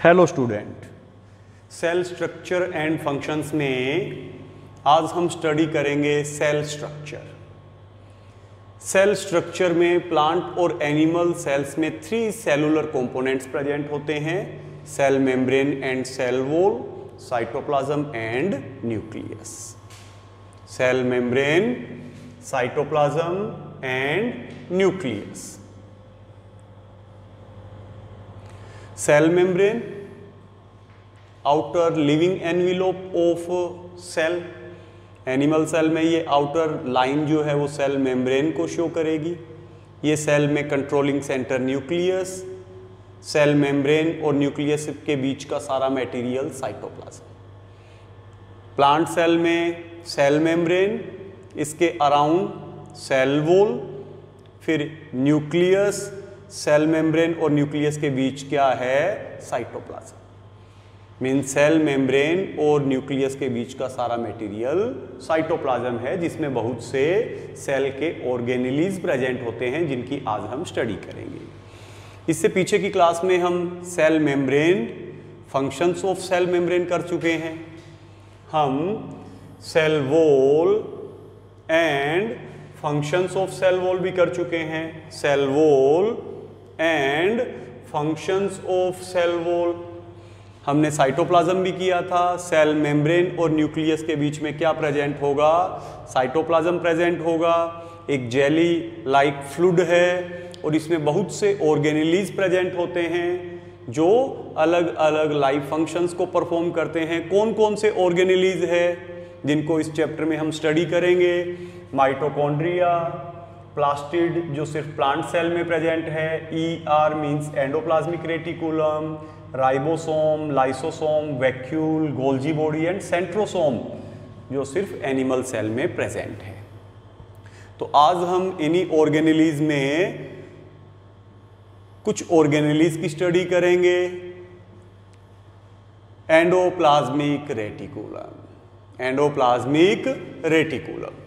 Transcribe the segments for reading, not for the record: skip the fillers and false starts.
Hello student, cell structure and functions में आज हम स्टडी करेंगे सेल स्ट्रक्चर। सेल स्ट्रक्चर में प्लांट और एनिमल सेल्स में 3 सेलुलर कंपोनेंट्स प्रेजेंट होते हैं: cell membrane and cell wall, cytoplasm and nucleus. Cell membrane, cytoplasm and nucleus. Cell membrane, outer living envelope of cell. Animal cell में ये outer line जो है वो सेल मेम्ब्रेन को show करेगी। ये सेल में controlling centre nucleus, cell membrane और न्यूक्लियस के बीच का सारा मटेरियल साइटोप्लाज्म। प्लांट सेल में सेल मेम्ब्रेन, इसके अराउंड सेल वॉल, फिर न्यूक्लियस, सेल मेम्ब्रेन और न्यूक्लियस के बीच क्या है? साइटोप्लाज्म। मीन सेल मेम्ब्रेन और न्यूक्लियस के बीच का सारा मटेरियल साइटोप्लाज्म है, जिसमें बहुत से सेल के ऑर्गेनेलीज प्रेजेंट होते हैं जिनकी आज हम स्टडी करेंगे। इससे पीछे की क्लास में हम cell membrane, functions of cell membrane कर चुके हैं। हम cell wall and functions of cell wall भी कर चुके हैं। Cell wall and functions of cell wall हमने साइटोप्लाज्म भी किया था। सेल मेम्ब्रेन और न्यूक्लियस के बीच में क्या प्रेजेंट होगा? साइटोप्लाज्म प्रेजेंट होगा। एक जेली लाइक फ्लूइड है और इसमें बहुत से ऑर्गेनेलीज प्रेजेंट होते हैं जो अलग अलग लाइफ फंक्शंस को परफॉर्म करते हैं। कौन कौन से ऑर्गेनेलीज है जिनको इस चैप्टर में हम स्टडी करेंगे? माइटोकॉन्ड्रिया, प्लास्टिड जो सिर्फ प्लांट सेल में प्रेजेंट है, ER means endoplasmic reticulum, ribosome, lysosome, vacuole, Golgi body and centrosome जो सिर्फ एनिमल सेल में प्रेजेंट है। तो आज हम इन्हीं ऑर्गेनेलीज में कुछ ऑर्गेनेलीज की स्टडी करेंगे। एंडोप्लाज्मिक रेटिकुलम, एंडोप्लाज्मिक रेटिकुलम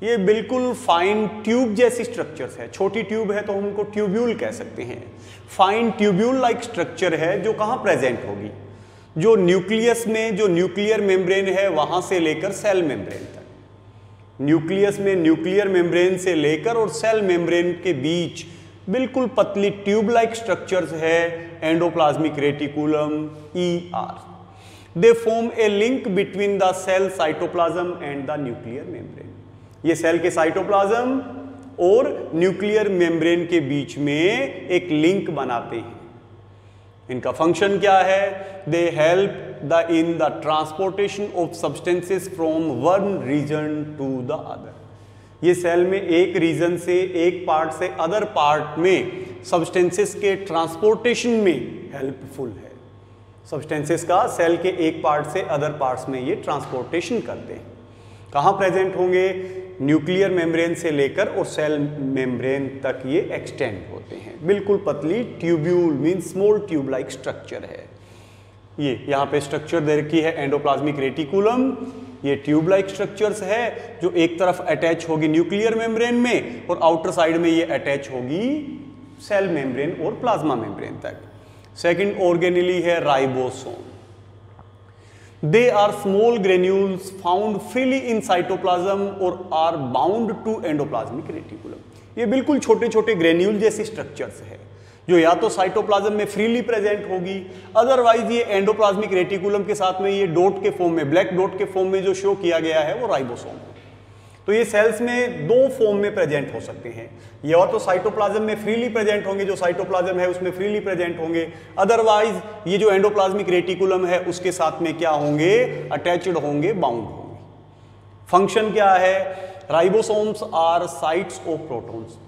ये बिल्कुल फाइन ट्यूब जैसी स्ट्रक्चर्स है। छोटी ट्यूब है तो हम उनको ट्यूब्यूल कह सकते हैं। फाइन ट्यूब्यूल लाइक स्ट्रक्चर है जो कहाँ प्रेजेंट होगी? जो न्यूक्लियस में, जो न्यूक्लियर मेम्ब्रेन है वहां से लेकर सेल मेम्ब्रेन तक। न्यूक्लियस में न्यूक्लियर मेम्ब्रेन से लेकर और सेल मेम्ब्रेन के बीच बिल्कुल पतली ट्यूब लाइक स्ट्रक्चर्स है endoplasmic reticulum, ER। They form a link between the cell cytoplasm and the nuclear membrane. ये सेल के साइटोप्लाज्म और न्यूक्लियर मेम्ब्रेन के बीच में एक लिंक बनाते हैं। इनका फंक्शन क्या है? They help in the transportation of substances from one region to the other. ये सेल में एक रीजन से, एक पार्ट से अदर पार्ट में सब्सटेंसेस के ट्रांसपोर्टेशन में हेल्पफुल है। सब्सटेंसेस का सेल के एक पार्ट से अदर पार्ट्स में ये ट्रांसपोर्टेशन करते हैं। कहाँ प्रेजेंट होंगे? न्यूक्लियर मेम्ब्रेन से लेकर और सेल मेम्ब्रेन तक ये एक्सटेंड होते हैं। बिल्कुल पतली tubule mean small tube like structure है। ये यहाँ पे स्ट्रक्चर दे रखी है एंडोप्लाज्मिक रेटिकुलम। ये ट्यूब लाइक स्ट्रक्चर्स है जो एक तरफ अटैच होगी न्यूक्लियर मेम्ब्रेन में और आउटर साइड में ये अटैच होगी सेल मेम्ब्रेन और प्लाज्मा मेम्ब्रेन तक। सेकेंड ऑर्गेनेली है ribosome. They are small granules found freely in cytoplasm or are bound to endoplasmic reticulum। ये बिल्कुल छोटे छोटे ग्रेन्यूल जैसी स्ट्रक्चर्स है जो या तो साइटोप्लाज्म में फ्रीली प्रेजेंट होगी, अदरवाइज ये एंडोप्लाज्मिक रेटिकुलम के साथ में ये डॉट के फॉर्म में, ब्लैक डॉट के फॉर्म में जो शो किया गया है वो राइबोसोम। तो ये सेल्स में 2 फॉर्म में प्रेजेंट हो सकते हैं। या तो साइटोप्लाज्म में फ्रीली प्रेजेंट होंगे, जो साइटोप्लाज्म है उसमें फ्रीली प्रेजेंट होंगे, अदरवाइज ये जो एंडोप्लाज्मिक रेटिकुलम है उसके साथ में क्या होंगे? अटैच्ड होंगे, बाउंड होंगे। फंक्शन क्या है? Ribosomes are sites of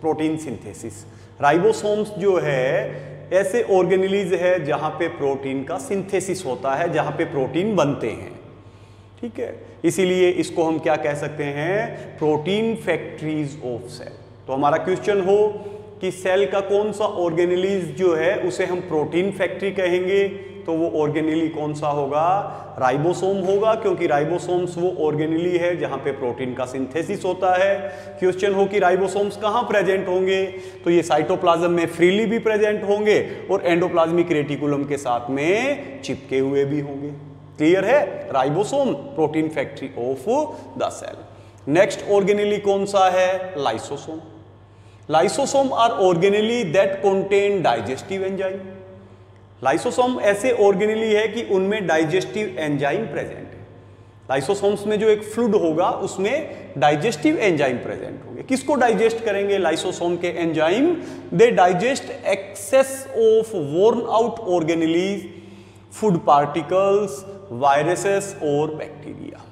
protein synthesis. Ribosomes जो है ऐसे ऑर्गेनेलीज है जहां पे प्रोटीन का सिंथेसिस होता है, जहां पे प्रोटीन बनते हैं। ठीक है, इसीलिए इसको हम क्या कह सकते हैं? Protein factories of cell. तो हमारा क्वेश्चन हो कि सेल का कौन सा ऑर्गेनेलीज जो है उसे हम प्रोटीन फैक्ट्री कहेंगे, तो वो ऑर्गेनेली कौन सा होगा? राइबोसोम होगा, क्योंकि राइबोसोम्स वो ऑर्गेनेली है जहां पे प्रोटीन का सिंथेसिस होता है। क्वेश्चन हो कि राइबोसोम्स कहां प्रेजेंट होंगे, तो ये साइटोप्लाज्म में फ्रीली भी प्रेजेंट होंगे और एंडोप्लाज्मिक रेटिकुलम के साथ में चिपके हुए भी होंगे। क्लियर है? Ribosome protein factory of the cell. Next organelle कौन सा है? Lysosome. Lysosome are organelle that contain digestive enzyme. Lysosome ऐसे ऑर्गेनेली है कि उनमें डाइजेस्टिव एंजाइम प्रेजेंट है। लाइसोसोम्स में जो एक फ्लूइड होगा उसमें डाइजेस्टिव एंजाइम प्रेजेंट होंगे। किसको डाइजेस्ट करेंगे लाइसोसोम के enzyme? They digest excess of worn out organelles, food particles, viruses और बैक्टीरिया।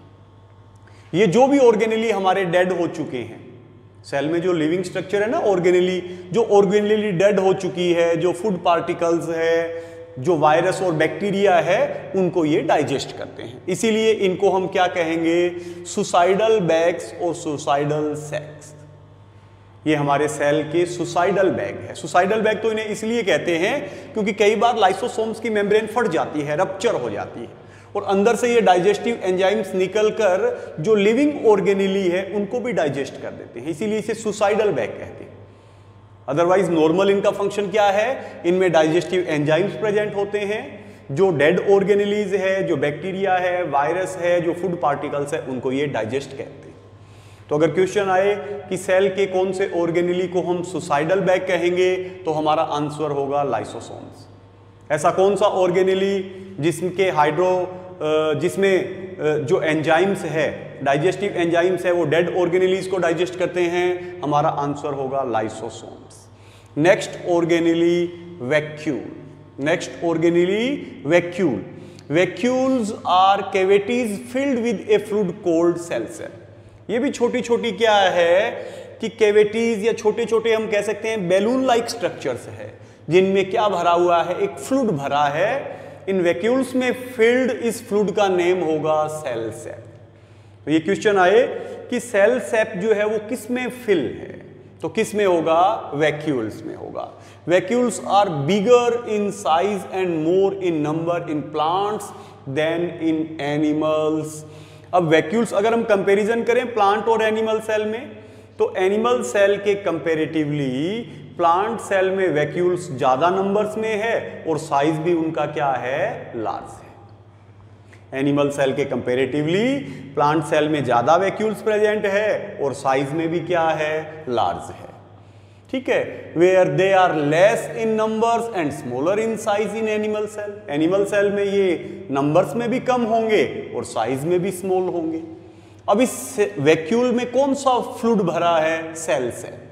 ये जो भी ऑर्गेनेली हमारे डेड हो चुके हैं, सेल में जो लिविंग स्ट्रक्चर है ना ऑर्गेनेली, जो ऑर्गेनेली डेड हो चुकी है, जो फूड पार्टिकल्स है, जो वायरस और बैक्टीरिया है, उनको ये डाइजेस्ट करते हैं। इसीलिए इनको हम क्या कहेंगे? सुसाइडल बैग्स और सुसाइडल सैक्स। ये हमारे सेल के सुसाइडल बैग है। सुसाइडल बैग तो इन्हें इसलिए कहते हैं क्योंकि कई बार लाइसोसोम्स की मेम्ब्रेन फट जाती है, रप्चर हो जाती है और अंदर से ये डाइजेस्टिव एंजाइम्स निकलकर जो लिविंग ऑर्गेनेली है उनको भी डाइजेस्ट कर देते हैं, इसीलिए इसे सुसाइडल बैग कहते हैं। अदरवाइज नॉर्मल इनका फंक्शन क्या है? इनमें डाइजेस्टिव एंजाइम्स प्रेजेंट होते हैं, जो डेड ऑर्गेनेलीज है, जो बैक्टीरिया है, वायरस है, जो फूड पार्टिकल्स है, उनको ये डाइजेस्ट कहते हैं। तो अगर क्वेश्चन आए कि सेल के कौन से ऑर्गेनेली को हम सुसाइडल बैग कहेंगे, तो हमारा आंसर होगा लाइसोसोम्स। ऐसा कौन सा ऑर्गेनेली जिसमें जो एंजाइम्स है, डाइजेस्टिव एंजाइम्स है, वो डेड ऑर्गेनेलीज को डाइजेस्ट करते हैं? हमारा आंसर होगा lysosomes. Next organelle vacuole. Next organelle vacuole. Vacuoles are cavities filled with a fluid called cell cell. ये भी छोटी छोटी क्या है कि कैविटीज या छोटे छोटे हम कह सकते हैं बैलून लाइक स्ट्रक्चर्स है, जिनमें क्या भरा हुआ है? एक फ्लूइड भरा है। इन वैक्यूल्स में फिल्ड इस फ्लूइड का नेम होगा सेल सेप। तो ये क्वेश्चन आए कि सेल सेप जो है वो किस में फिल है, तो किस में होगा? वैक्यूल्स में होगा। Vacuoles are bigger in size and more in number in plants than in animals. अब वैक्यूल्स अगर हम कंपैरिजन करें प्लांट और एनिमल सेल में, तो एनिमल सेल के कंपैरेटिवली प्लांट सेल में वैक्यूल्स ज्यादा नंबर्स में है और साइज भी उनका क्या है? लार्ज है। एनिमल सेल के कंपैरेटिवली प्लांट सेल में ज्यादा वैक्यूल्स प्रेजेंट है और साइज में भी क्या है? लार्ज है। ठीक है, where they are less in numbers and smaller in size in animal cell. Animal cell में ये नंबर्स में भी कम होंगे और साइज में भी स्मॉल होंगे। अब इस वैक्यूल में कौन सा फ्लूइड भरा है? Cell sap.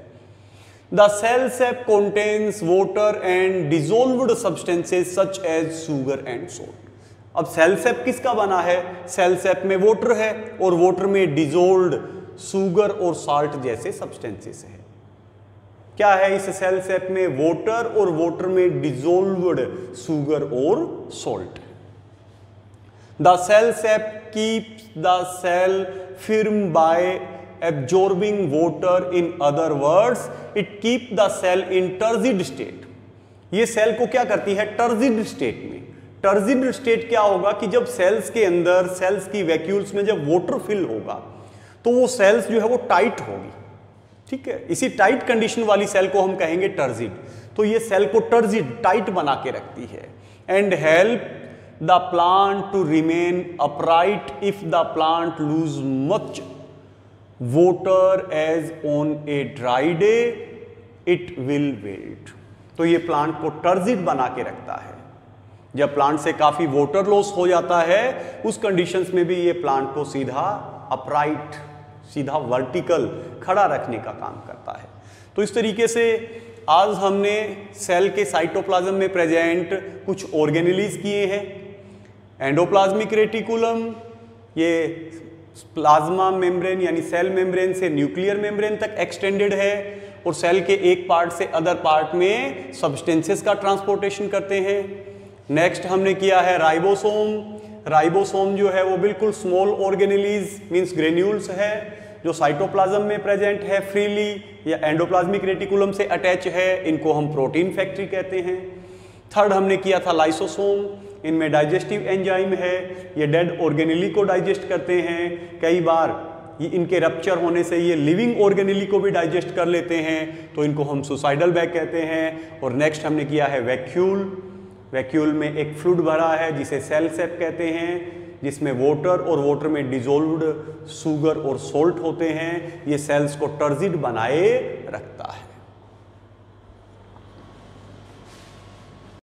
The cell sap contains water and dissolved substances such as sugar and salt. अब सेल सेप किसका बना है? सेल सेप में वाटर है और वाटर में डिजोल्व्ड सुगर और साल्ट जैसे सब्सटेंसेस है। क्या है इस सेल सेप में? वाटर और वाटर में डिजोल्व्ड सुगर और salt. The cell sap keeps the cell firm by absorbing water. In other words, it keep the cell in turgid state. ये सेल को क्या करती है? टर्जिड स्टेट में। टर्जिड स्टेट क्या होगा कि जब सेल्स के अंदर, सेल्स की वैक्यूल्स में जब वाटर फिल होगा तो वो सेल्स जो है वो टाइट होगी। ठीक है, इसी टाइट कंडीशन वाली सेल को हम कहेंगे टर्जिड। तो ये सेल को टर्जिड, टाइट बना के रखती है। And help the plant to remain upright if the plant lose much water as on a dry day it will wilt। तो ये प्लांट को टर्जिड बना के रखता है। जब प्लांट से काफी वाटर लॉस हो जाता है उस कंडीशंस में भी ये प्लांट को सीधा अपराइट, सीधा वर्टिकल खड़ा रखने का काम करता है। तो इस तरीके से आज हमने सेल के साइटोप्लाज्म में प्रेजेंट कुछ ऑर्गेनेलीज किए हैं। एंडोप्लाज्मिक रेटिकुलम ये प्लाज्मा मेम्ब्रेन यानी सेल मेम्ब्रेन से न्यूक्लियर मेम्ब्रेन तक एक्सटेंडेड है और सेल के एक पार्ट से अदर पार्ट में सब्सटेंसेस का ट्रांसपोर्टेशन करते हैं। नेक्स्ट हमने किया है राइबोसोम। राइबोसोम जो है वो बिल्कुल स्मॉल ऑर्गेनेलीज मींस ग्रेन्यूल्स है जो साइटोप्लाज्म में प्रेजेंट है फ्रीली या एंडोप्लाज्मिक रेटिकुलम से अटैच है, इनको हम प्रोटीन फैक्ट्री कहते हैं। थर्ड हमने किया था लाइसोसोम, इनमें डाइजेस्टिव एंजाइम है, ये डेड ऑर्गेनेली को डाइजेस्ट करते हैं। कई बार इनके रप्चर होने से ये लिविंग ऑर्गेनेली को भी डाइजेस्ट कर लेते हैं, तो इनको हम सुसाइडल बैग कहते हैं। और नेक्स्ट हमने किया है वैक्यूल। वैक्यूल में एक फ्लूइड भरा है जिसे सेल सेप कहते हैं, जिसमें वाटर और वाटर में डिजोल्व्ड शुगर और सोल्ट होते हैं। ये सेल्स को टर्जिड बनाए रखता है।